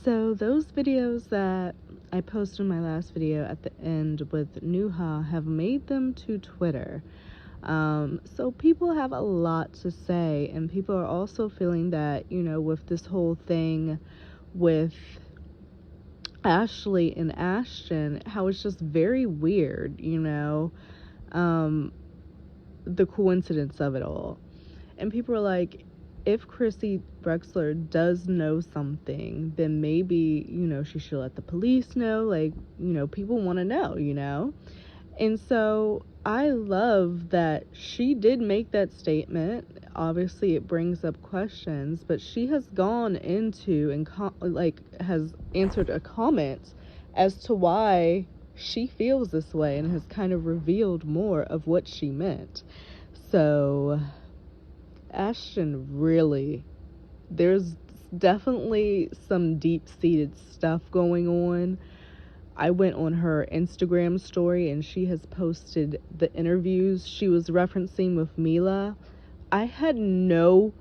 So those videos that I posted in my last video at the end with Nuha have made them to Twitter. So people have a lot to say, and people are also feeling that, you know, with this whole thing with Ashley and Ashton, how it's just very weird, you know, the coincidence of it all. And people are like, if Chrissy Drexler does know something, then maybe, you know, she should let the police know. Like, you know, people want to know, you know. And so I love that she did make that statement. Obviously, it brings up questions, but she has gone into and has answered a comment as to why she feels this way, and has kind of revealed more of what she meant. So Ashton, really, there's definitely some deep-seated stuff going on. I went on her Instagram story and she has posted the interviews she was referencing with Mila. I had no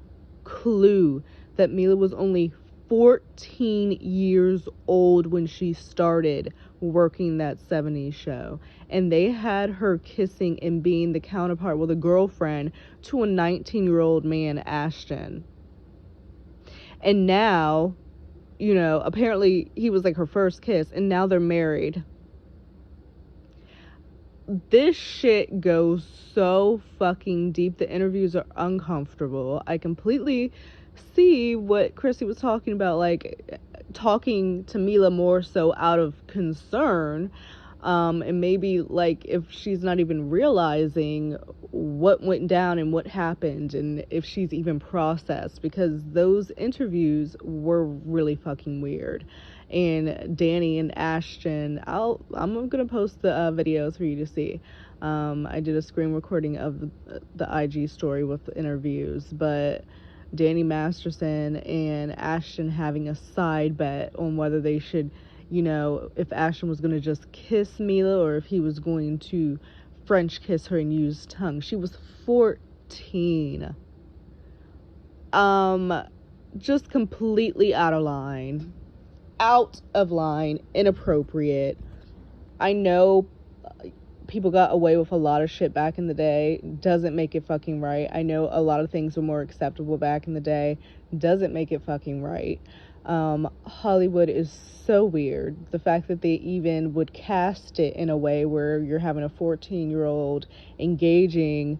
clue that Mila was only 14 years old when she started working that 70s show. And they had her kissing and being the counterpart, well, the girlfriend to a 19-year-old man, Ashton. And now, you know, apparently he was like her first kiss, and now they're married. This shit goes so fucking deep. The interviews are uncomfortable. I completely see what Chrissy was talking about, like talking to Mila more so out of concern, and maybe like if she's not even realizing what went down and what happened, and if she's even processed, because those interviews were really fucking weird. And Danny and Ashton, I'm gonna post the videos for you to see. I did a screen recording of the IG story with the interviews, but Danny Masterson and Ashton having a side bet on whether they should, you know, if Ashton was gonna just kiss Mila or if he was going to French kiss her and use tongue. She was 14. Just completely out of line, inappropriate. I know people got away with a lot of shit back in the day. Doesn't make it fucking right. I know a lot of things were more acceptable back in the day. Doesn't make it fucking right. Hollywood is so weird. The fact that they even would cast it in a way where you're having a 14-year-old engaging,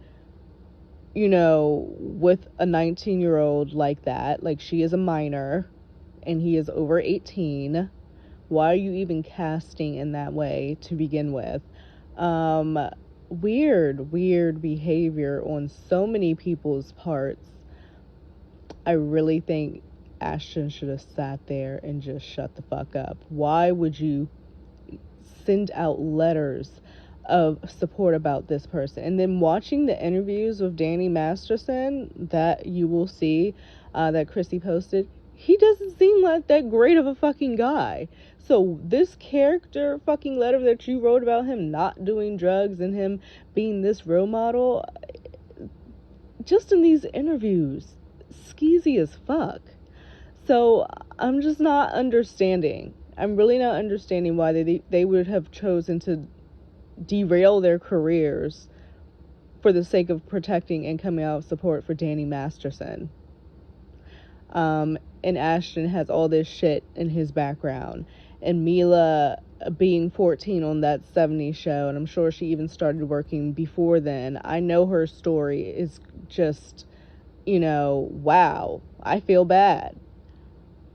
you know, with a 19-year-old like that. Like, she is a minor and he is over 18. Why are you even casting in that way to begin with? Weird behavior on so many people's parts. I really think Ashton should have sat there and just shut the fuck up. Why would you send out letters of support about this person? And then watching the interviews with Danny Masterson that you will see that Chrissy posted, he doesn't seem like that great of a fucking guy. So this character fucking letter that you wrote about him not doing drugs and him being this role model, just in these interviews, skeezy as fuck. So I'm just not understanding. I'm really not understanding why they would have chosen to derail their careers for the sake of protecting and coming out of support for Danny Masterson. And Ashton has all this shit in his background. And Mila being 14 on that 70s show, and I'm sure she even started working before then. I know her story is just, you know, wow. I feel bad.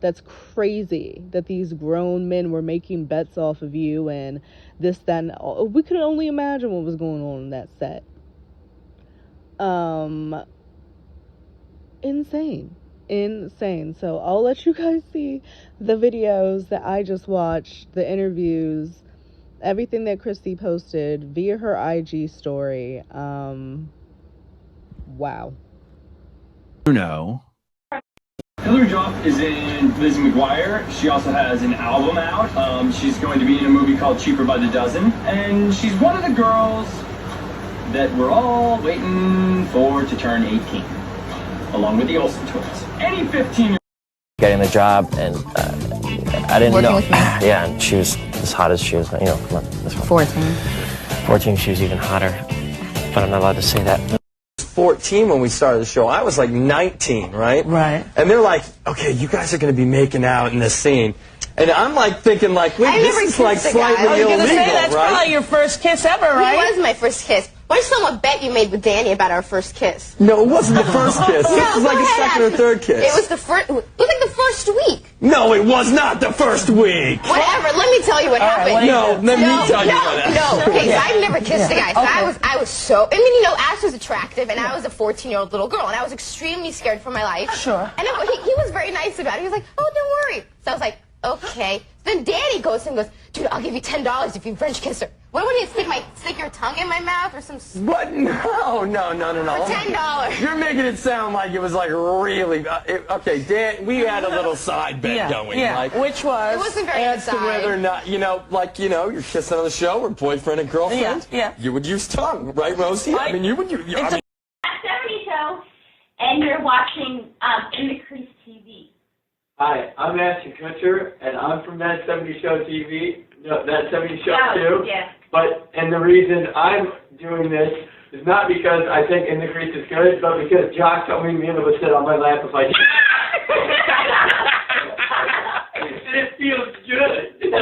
That's crazy that these grown men were making bets off of you and this, that, and all. We could only imagine what was going on in that set. Insane. So I'll let you guys see the videos that I just watched, the interviews, everything that Chrissy posted via her IG story. Wow. Bruno. Hilary Duff is in Lizzie McGuire. She also has an album out. She's going to be in a movie called Cheaper by the Dozen. And she's one of the girls that we're all waiting for to turn 18. Along with the Olsen twins. Any 15-year-old getting the job, and I didn't Working know. with me. Yeah, and she was as hot as she was, you know, come on, this one. 14. 14, she was even hotter. But I'm not allowed to say that. 14 when we started the show. I was like 19, right? Right. And they're like, okay, you guys are going to be making out in this scene. And I'm like thinking like, wait, this is like slightly I was illegal, gonna say, that's right? probably your first kiss ever, right? It was my first kiss. Why don't you tell them a bet you made with Danny about our first kiss? No, it wasn't the first kiss. No, This was like go a ahead, second or Ashton. third kiss. It was the first. It was like the first week. No, it was not the first week. Whatever. Let me tell you what happened. No, let me tell you what happened. No, okay, so I've never kissed a guy. So I was so, I mean, you know, Ash was attractive, and I was a 14-year-old little girl, and I was extremely scared for my life. Sure. And he was very nice about it. He was like, oh, don't worry. So I was like, okay. Then Danny goes and goes, dude, I'll give you $10 if you French kiss her. What would you stick your tongue in my mouth or some? What? No. For $10. You're making it sound like it was like really. Okay, Dan, we had a little side bet going. Yeah. Like, Which was? It wasn't very as to whether or not, you're kissing on the show or boyfriend and girlfriend. Yeah. You would use tongue, right, Rosie? I mean, you would. I mean, 70 Show, and you're watching In the Crease TV. Hi, I'm Ashton Kutcher, and I'm from That 70 Show TV. No, That 70 Show too. Yeah. And the reason I'm doing this is not because I think In the Crease is good, but because Jock told me Mila would sit on my lap and like, and it feels good.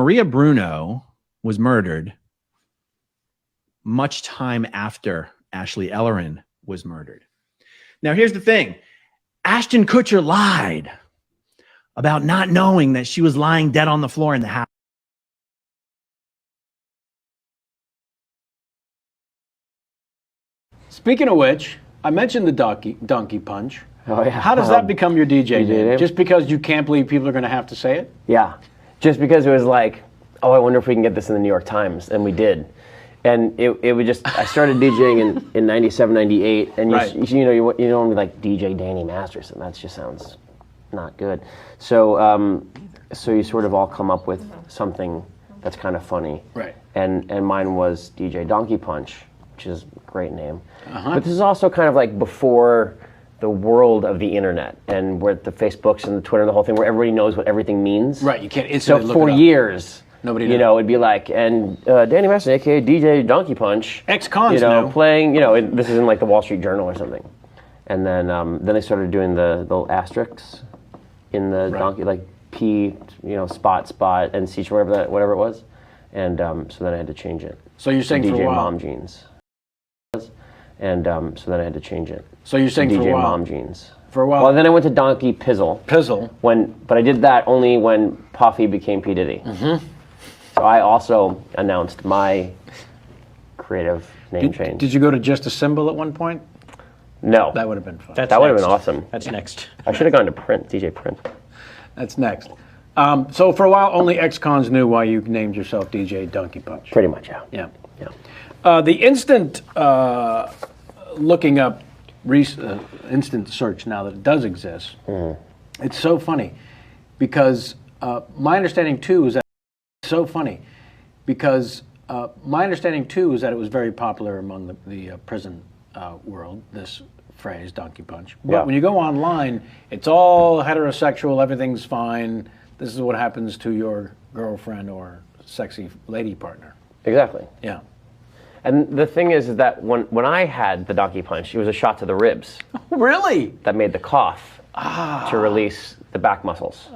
Maria Bruno was murdered much time after Ashley Ellerin was murdered. Now, here's the thing. Ashton Kutcher lied about not knowing that she was lying dead on the floor in the house. Speaking of which, I mentioned the donkey punch. Oh, yeah. How does that become your DJ name? name? Just because you can't believe people are going to have to say it? Yeah. Just because it was like, oh, I wonder if we can get this in the New York Times. And we did. And it would just, I started DJing in 97, 98. And Right. you don't want to be like DJ Danny Masterson. That just sounds not good. So so you sort of all come up with something that's kind of funny. Right. And mine was DJ Donkey Punch, which is a great name. But this is also kind of like before the world of the internet and where the Facebooks and the Twitter and the whole thing where everybody knows what everything means. Right, you can't So instantly look for it up. years, Nobody you knows. know, it'd be like, and Danny Masterson, aka DJ Donkey Punch, Ex-cons know. playing, this is in like the Wall Street Journal or something. And then they started doing the little asterisks in the donkey, like P, spot, and C, whatever it was. And so then I had to change it. So you're saying to for a DJ while. Mom Jeans. And so then I had to change it. So you're saying to for a DJ while. Mom Jeans. For a while. Well, then I went to Donkey Pizzle. But I did that only when Puffy became P. Diddy. So I also announced my creative name change. Did you go to Just a Symbol at one point? No. That would have been fun. That would have been awesome. That's next. I should have gone to Print, DJ Print. That's next. So for a while, only ex-cons knew why you named yourself DJ Donkey Punch. Pretty much, yeah. Yeah. Yeah. The instant looking up, instant search now that it does exist, it's so funny because my understanding too is that it was very popular among the prison world, this phrase, donkey punch. But when you go online, it's all heterosexual, everything's fine. This is what happens to your girlfriend or sexy lady partner. Exactly. Yeah. And the thing is that when I had the donkey punch, it was a shot to the ribs. Really? That made the cough to release the back muscles.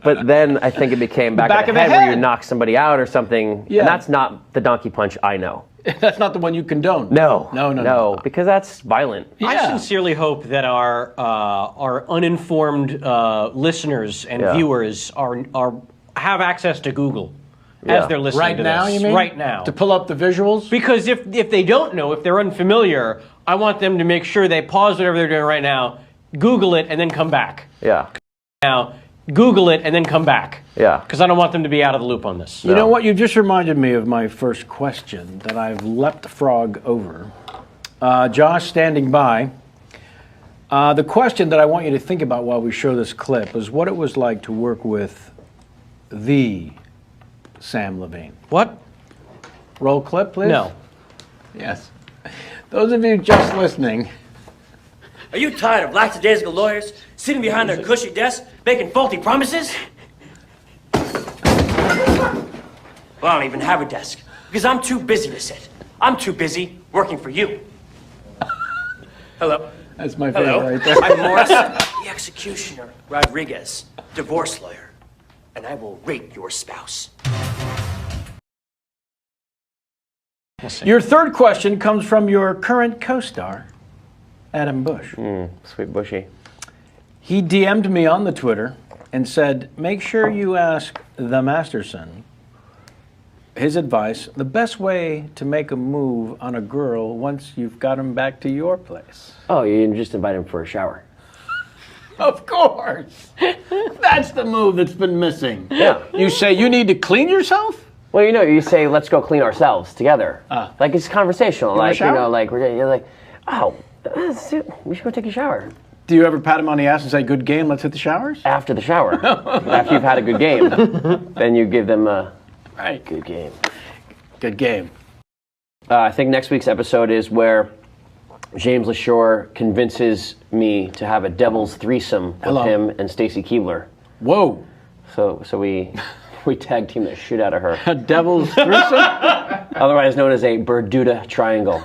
But then I think it became back of the head where you knock somebody out or something. Yeah. And that's not the donkey punch I know. That's not the one you condone. No, because that's violent. I sincerely hope that our uninformed listeners and viewers have access to Google as they're listening right to now, this. you mean? Right now. To pull up the visuals? Because if they don't know, if they're unfamiliar, I want them to make sure they pause whatever they're doing right now, Google it, and then come back. Yeah. Now, Google it and then come back. Yeah. Because I don't want them to be out of the loop on this. You know what? You just reminded me of my first question that I've leapt frog over. Josh, standing by. The question that I want you to think about while we show this clip is what it was like to work with the Sam Levine. What? Roll clip, please. No. Yes. Those of you just listening, Are you tired of lackadaisical lawyers sitting behind their cushy desks making faulty promises? Well, I don't even have a desk because I'm too busy to sit. I'm too busy working for you. Hello. that's my Hello. favorite right there. I'm Morris, the executioner Rodriguez, divorce lawyer, and I will rape your spouse. Your third question comes from your current co-star, Adam Bush. Sweet Bushy. He DM'd me on the Twitter and said, make sure you ask the Masterson his advice, the best way to make a move on a girl once you've got him back to your place. Oh, you just invite him for a shower. Of course. That's the move that's been missing. Yeah. You say you need to clean yourself? Well, you say, let's go clean ourselves together. Like, it's conversational. want a Like, shower? like, you're like, oh, we should go take a shower. Do you ever pat him on the ass and say, good game, let's hit the showers? After the shower. After you've had a good game. Then you give them a good game. Good game. I think next week's episode is where James LaShore convinces me to have a devil's threesome with him and Stacy Keebler. Whoa. So we tag team the shit out of her. A devil's threesome? Otherwise known as a Bermuda Triangle.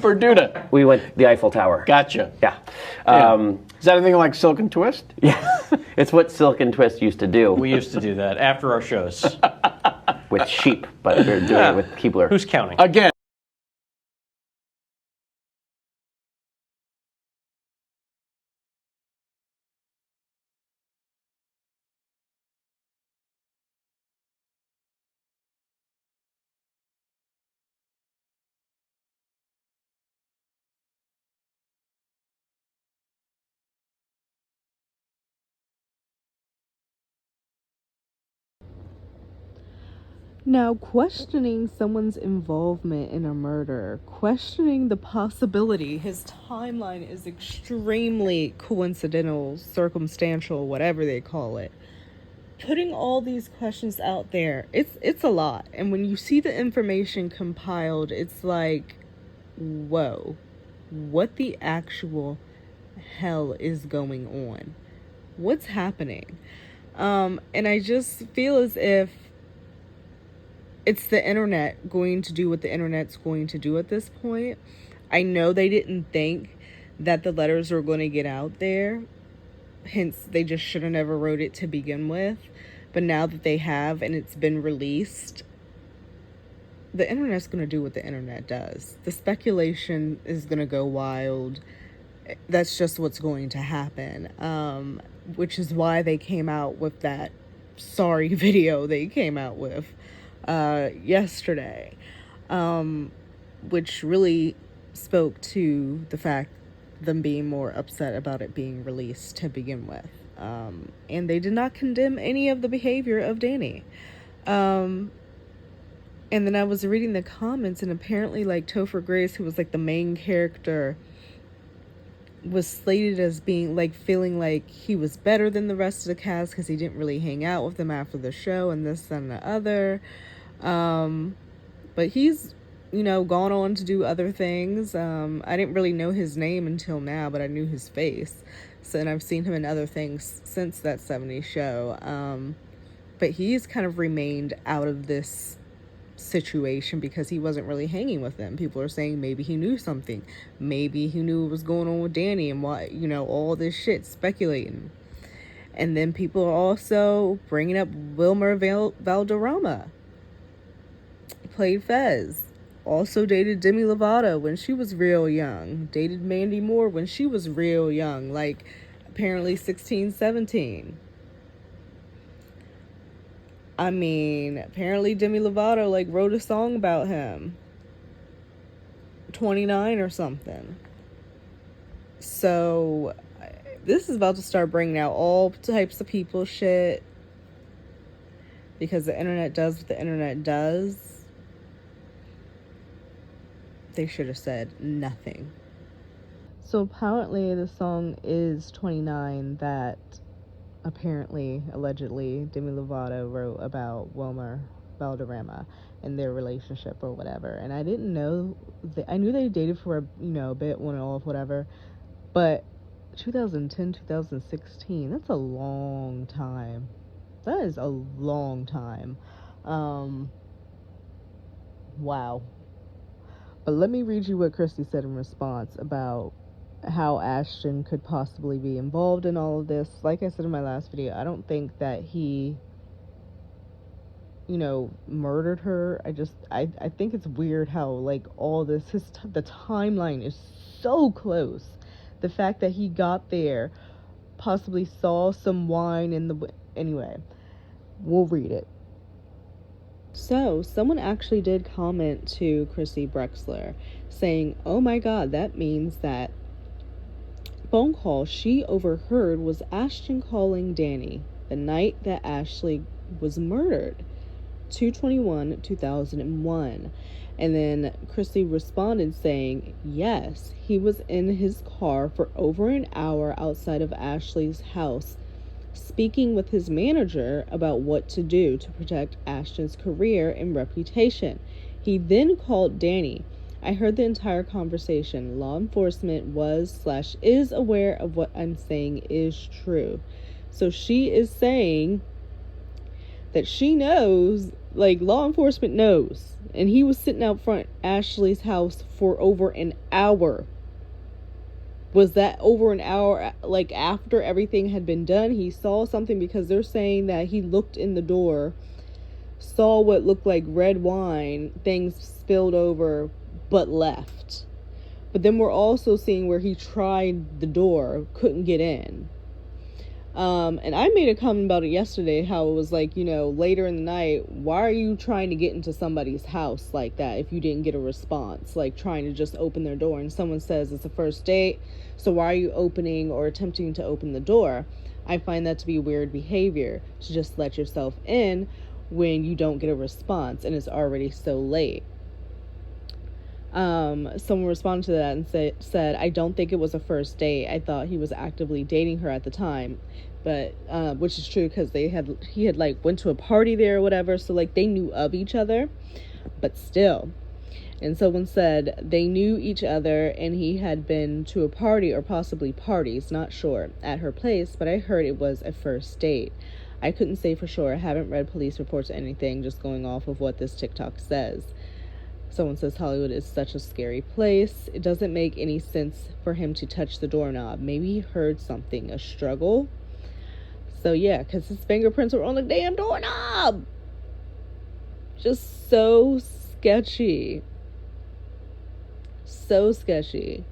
Bermuda. We went the Eiffel Tower. Gotcha. Yeah. Is that anything like Silk and Twist? Yeah. It's what Silk and Twist used to do. We used to do that after our shows. With sheep, but they're doing it with Keebler. Who's counting? Again. Now, questioning someone's involvement in a murder, questioning the possibility, his timeline is extremely coincidental, circumstantial, whatever they call it. Putting all these questions out there, it's a lot. And when you see the information compiled, it's like, whoa, what the actual hell is going on? What's happening? And I just feel as if it's the internet going to do what the internet's going to do at this point. I know they didn't think that the letters were going to get out there. Hence, they just should have never wrote it to begin with. But now that they have and it's been released, the internet's going to do what the internet does. The speculation is going to go wild. That's just what's going to happen. Which is why they came out with that sorry video they came out with yesterday, which really spoke to the fact them being more upset about it being released to begin with. And they did not condemn any of the behavior of Danny. And then I was reading the comments, and apparently like Topher Grace, who was like the main character, was slated as being like feeling like he was better than the rest of the cast because he didn't really hang out with them after the show and this and the other. But he's, gone on to do other things. I didn't really know his name until now, but I knew his face. So, and I've seen him in other things since that 70s show. But he's kind of remained out of this situation because he wasn't really hanging with them. People are saying maybe he knew something. Maybe he knew what was going on with Danny and why, all this shit, speculating. And then people are also bringing up Wilmer Valderrama. Played Fez. Also dated Demi Lovato when she was real young. Dated Mandy Moore when she was real young. Like, apparently 16, 17. I mean, apparently Demi Lovato, wrote a song about him. 29 or something. So, this is about to start bringing out all types of people shit. Because the internet does what the internet does. They should have said nothing. So apparently the song is 29 that apparently, allegedly, Demi Lovato wrote about Wilmer Valderrama and their relationship or whatever. And I didn't know, I knew they dated for a bit, on and off, whatever. But 2010, 2016, that's a long time. That is a long time. Wow. But let me read you what Christy said in response about how Ashton could possibly be involved in all of this. Like I said in my last video, I don't think that he, murdered her. I think it's weird how, like, all this, the timeline is so close. The fact that he got there, possibly saw some wine in the... Anyway, we'll read it. So, someone actually did comment to Chrissy Brexler saying, oh my god, that means that phone call she overheard was Ashton calling Danny the night that Ashley was murdered, 2/21/2001. And then Chrissy responded saying, yes, he was in his car for over an hour outside of Ashley's house, speaking with his manager about what to do to protect Ashton's career and reputation. He then called Danny. I heard the entire conversation. Law enforcement was/is aware of what I'm saying is true. So she is saying that she knows, like, law enforcement knows. And he was sitting out front Ashley's house for over an hour. Was that over an hour, like, after everything had been done? He saw something, because they're saying that he looked in the door, saw what looked like red wine, things spilled over, but left. But then we're also seeing where he tried the door, couldn't get in. And I made a comment about it yesterday, how it was like, later in the night, why are you trying to get into somebody's house like that if you didn't get a response? Like, trying to just open their door, and someone says it's a first date, so why are you opening or attempting to open the door? I find that to be weird behavior, to just let yourself in when you don't get a response and it's already so late. Someone responded to that and said, I don't think it was a first date. I thought he was actively dating her at the time, but which is true, because he had like went to a party there or whatever, so like they knew of each other, but still. And someone said they knew each other and he had been to a party, or possibly parties, not sure, at her place, but I heard it was a first date. I couldn't say for sure. I haven't read police reports or anything, just going off of what this TikTok says. Someone says Hollywood is such a scary place. It doesn't make any sense for him to touch the doorknob. Maybe he heard something, a struggle. So yeah, because his fingerprints were on the damn doorknob. Just so sketchy. So sketchy.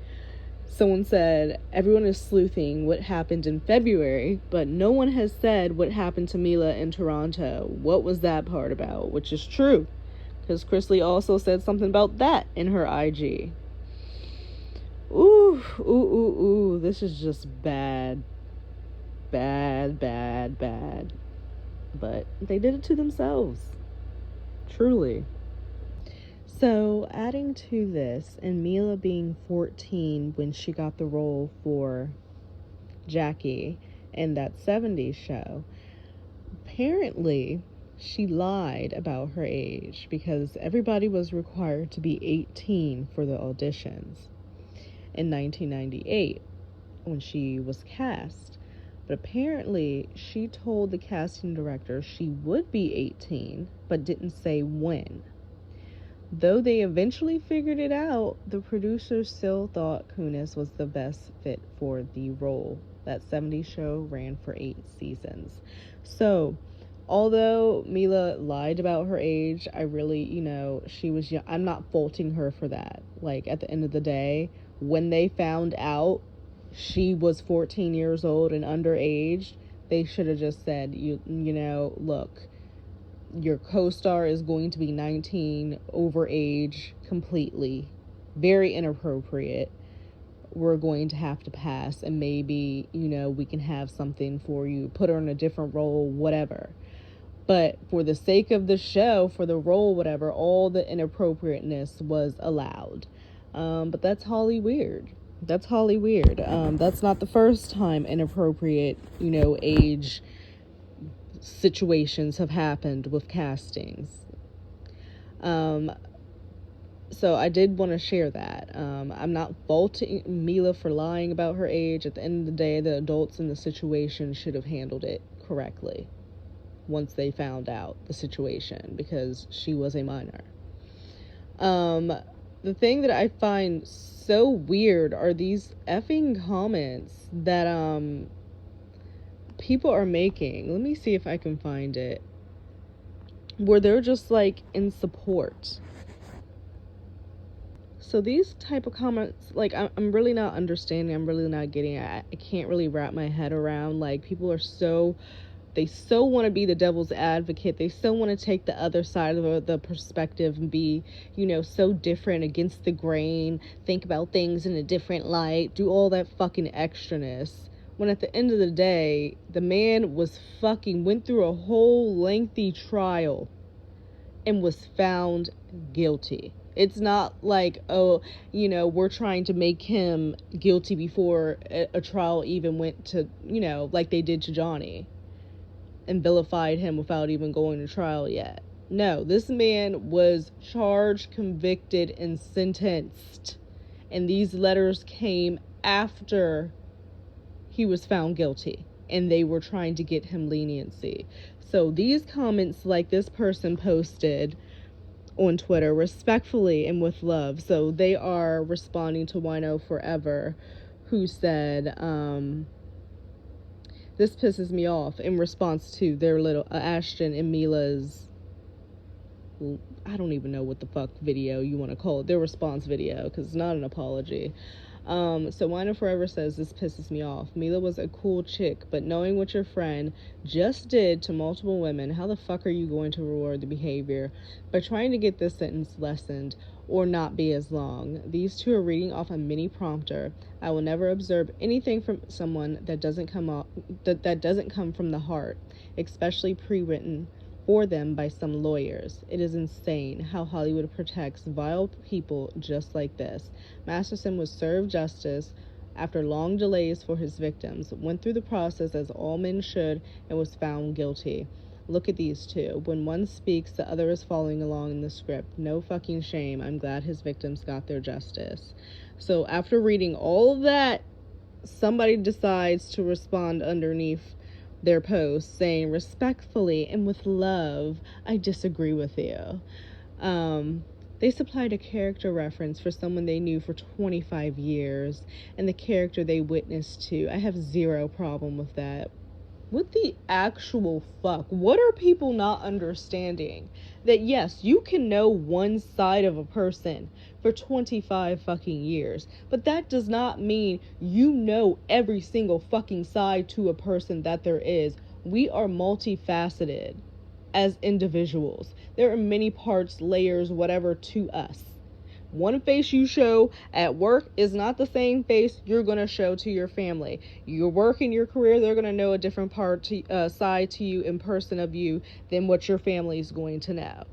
Someone said, everyone is sleuthing what happened in February, but no one has said what happened to Mila in Toronto. What was that part about? Which is true, because Chrisley also said something about that in her IG. Ooh, this is just bad. Bad. But they did it to themselves. Truly. So, adding to this, and Mila being 14 when she got the role for Jackie in that 70s show, apparently she lied about her age, because everybody was required to be 18 for the auditions in 1998 when she was cast. But apparently she told the casting director she would be 18, but didn't say when. Though they eventually figured it out, the producers still thought Kunis was the best fit for the role. That 70s show ran for 8 seasons. So, although Mila lied about her age, I really, she was young. I'm not faulting her for that. Like, at the end of the day, when they found out she was 14 years old and underage, they should have just said, look, your co-star is going to be 19, overage completely, very inappropriate. We're going to have to pass, and maybe, we can have something for you, put her in a different role, whatever. But for the sake of the show, for the role, whatever, all the inappropriateness was allowed. But that's Holly weird. That's not the first time inappropriate, age situations have happened with castings. So I did want to share that. I'm not faulting Mila for lying about her age. At the end of the day, the adults in the situation should have handled it correctly once they found out the situation, because she was a minor. The thing that I find so weird are these effing comments that people are making. Let me see if I can find it, where they're just like in support. So these type of comments, like, I'm really not understanding. I'm really not getting it. I can't really wrap my head around. Like, people are they so want to be the devil's advocate. They so want to take the other side of the perspective and be, so different, against the grain, think about things in a different light, do all that fucking extraness. When at the end of the day, the man went through a whole lengthy trial and was found guilty. It's not like, we're trying to make him guilty before a trial even went to, like they did to Johnny, and vilified him without even going to trial yet. No, this man was charged, convicted, and sentenced. And these letters came after he was found guilty, and they were trying to get him leniency. So these comments, like this person posted on Twitter, respectfully and with love. So they are responding to Wino Forever, who said, this pisses me off, in response to their little Ashton and Mila's, I don't even know what the fuck video you want to call it, their response video, because it's not an apology. So Wino Forever says, this pisses me off. Mila was a cool chick, but knowing what your friend just did to multiple women, how the fuck are you going to reward the behavior by trying to get this sentence lessened or not be as long? These two are reading off a mini prompter. I will never observe anything from someone that doesn't come from the heart, especially pre-written for them by some lawyers. It is insane how Hollywood protects vile people just like this. Masterson was served justice after long delays for his victims, went through the process as all men should, and was found guilty. Look at these two. When one speaks, the other is following along in the script. No fucking shame. I'm glad his victims got their justice. So after reading all of that, somebody decides to respond underneath their post saying, respectfully and with love, I disagree with you. They supplied a character reference for someone they knew for 25 years and the character they witnessed to. I have zero problem with that. What the actual fuck? What are people not understanding? That yes, you can know one side of a person for 25 fucking years, but that does not mean you know every single fucking side to a person that there is. We are multifaceted as individuals. There are many parts, layers, whatever to us. One face you show at work is not the same face you're going to show to your family. Your work and your career, they're going to know a different side to you in person of you than what your family is going to know.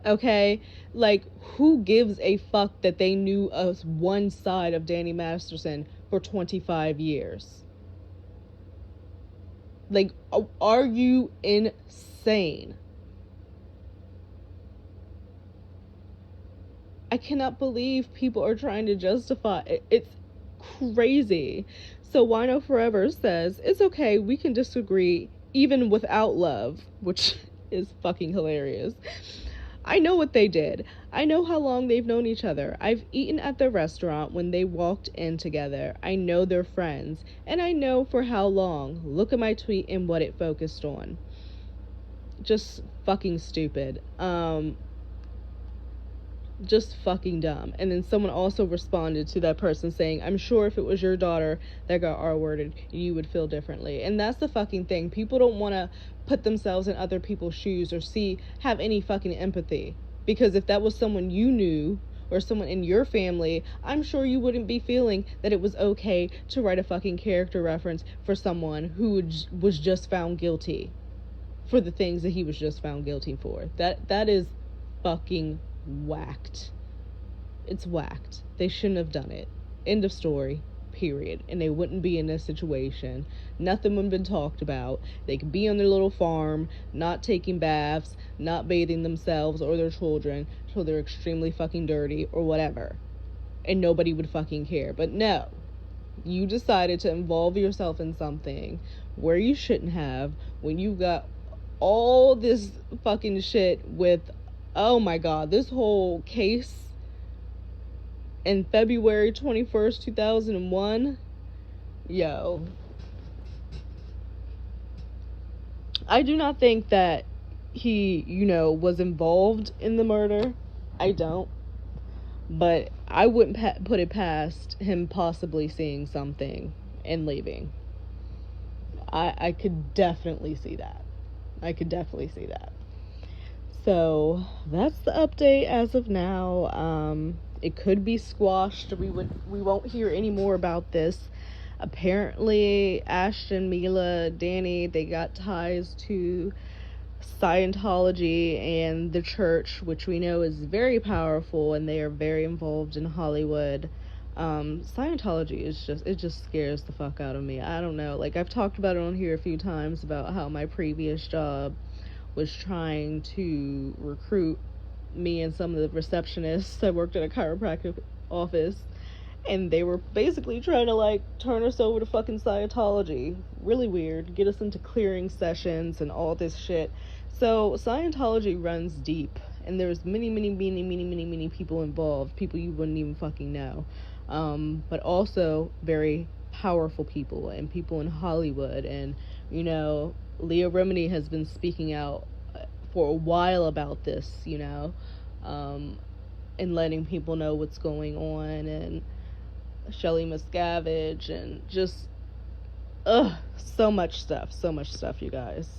Okay? Like, who gives a fuck that they knew us one side of Danny Masterson for 25 years? Like, are you insane? I cannot believe people are trying to justify it. It's crazy. So Wino Forever says, it's okay, we can disagree even without love, which is fucking hilarious. I know what they did. I know how long they've known each other. I've eaten at the restaurant when they walked in together. I know they're friends, and I know for how long. Look at my tweet and what it focused on. Just fucking stupid. Just fucking dumb. And then someone also responded to that person saying, I'm sure if it was your daughter that got R-worded, you would feel differently. And that's the fucking thing. People don't want to put themselves in other people's shoes or have any fucking empathy. Because if that was someone you knew or someone in your family, I'm sure you wouldn't be feeling that it was okay to write a fucking character reference for someone who was just found guilty for the things that he was just found guilty for. That is fucking whacked. It's whacked. They shouldn't have done it. End of story. period, and they wouldn't be in this situation. Nothing would have been talked about. They could be on their little farm, not taking baths, not bathing themselves or their children till they're extremely fucking dirty or whatever, and nobody would fucking care. But no, you decided to involve yourself in something where you shouldn't have, when you got all this fucking shit with, oh my god, this whole case in February 21st, 2001. Yo. I do not think that he, was involved in the murder. I don't. But I wouldn't put it past him possibly seeing something and leaving. I could definitely see that. So that's the update as of now. It could be squashed. We won't hear any more about this. Apparently, Ashton, Mila, Danny, they got ties to Scientology and the church, which we know is very powerful, and they are very involved in Hollywood. Scientology it just scares the fuck out of me. I don't know. Like, I've talked about it on here a few times about how my previous job was trying to recruit me and some of the receptionists. I worked at a chiropractic office, and they were basically trying to, like, turn us over to fucking Scientology. Really weird. Get us into clearing sessions and all this shit. So Scientology runs deep, and there's many people involved, people you wouldn't even fucking know, but also very powerful people, and people in Hollywood. And Leah Remini has been speaking out for a while about this, and letting people know what's going on, and Shelley Miscavige, and just so much stuff, you guys.